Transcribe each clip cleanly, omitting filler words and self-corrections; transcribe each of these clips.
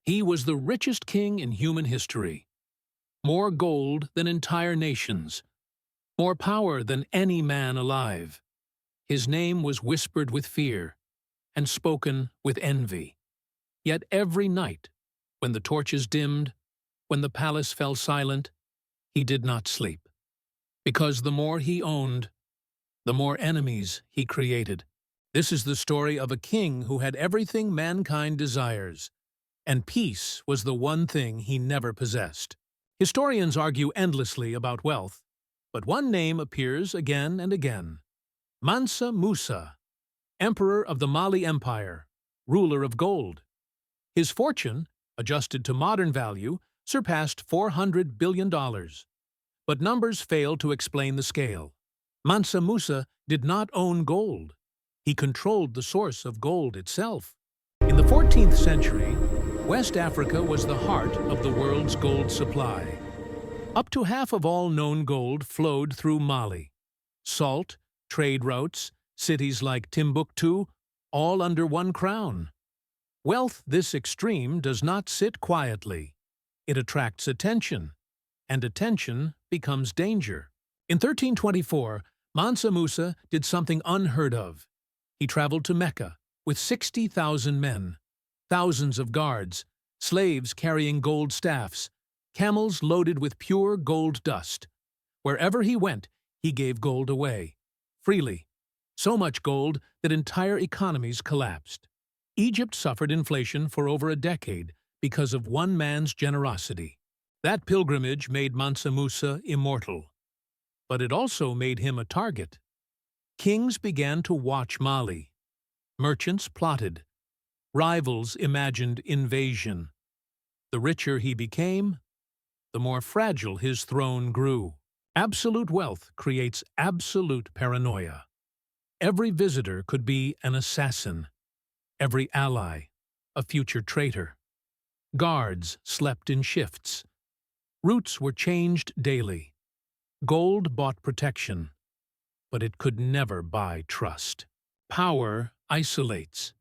He was the richest king in human history. More gold than entire nations. More power than any man alive. His name was whispered with fear and spoken with envy. Yet every night, when the torches dimmed, when the palace fell silent, he did not sleep. Because the more he owned, the more enemies he created. This is the story of a king who had everything mankind desires, and peace was the one thing he never possessed. Historians argue endlessly about wealth, but one name appears again and again. Mansa Musa, emperor of the Mali Empire, ruler of gold. His fortune, adjusted to modern value, surpassed $400 billion. But numbers fail to explain the scale. Mansa Musa did not own gold. He controlled the source of gold itself. In the 14th century, West Africa was the heart of the world's gold supply. Up to half of all known gold flowed through Mali. Salt, trade routes, cities like Timbuktu, all under one crown. Wealth this extreme does not sit quietly. It attracts attention, and attention becomes danger. In 1324, Mansa Musa did something unheard of. He traveled to Mecca with 60,000 men, thousands of guards, slaves carrying gold staffs, camels loaded with pure gold dust. Wherever he went, he gave gold away, freely. So much gold that entire economies collapsed. Egypt suffered inflation for over a decade because of one man's generosity. That pilgrimage made Mansa Musa immortal. But it also made him a target. Kings began to watch Mali. Merchants plotted. Rivals imagined invasion. The richer he became, the more fragile his throne grew. Absolute wealth creates absolute paranoia. Every visitor could be an assassin. Every ally, a future traitor. Guards slept in shifts. Routes were changed daily. Gold bought protection, but it could never buy trust. Power isolates.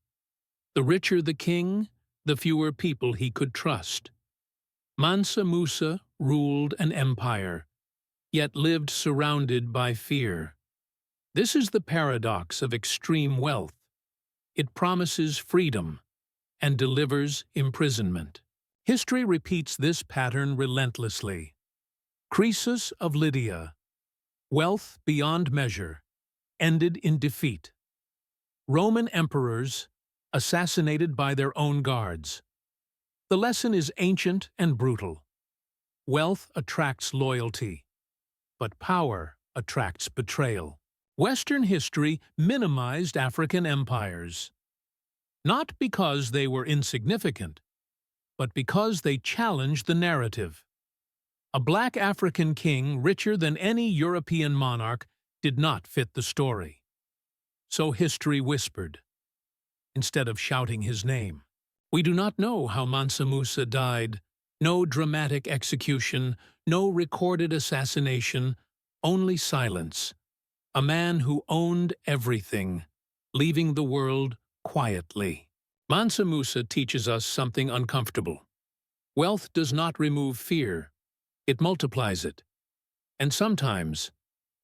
The richer the king, the fewer people he could trust. Mansa Musa ruled an empire, yet lived surrounded by fear. This is the paradox of extreme wealth. It promises freedom and delivers imprisonment. History repeats this pattern relentlessly. Croesus of Lydia, wealth beyond measure, ended in defeat. Roman emperors, assassinated by their own guards. The lesson is ancient and brutal. Wealth attracts loyalty, but power attracts betrayal. Western history minimized African empires, not because they were insignificant, but because they challenged the narrative. A black African king richer than any European monarch did not fit the story. So history whispered, instead of shouting his name. We do not know how Mansa Musa died. No dramatic execution, no recorded assassination, only silence. A man who owned everything, leaving the world quietly. Mansa Musa teaches us something uncomfortable. Wealth does not remove fear, it multiplies it. And sometimes,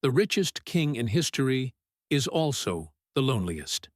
the richest king in history is also the loneliest.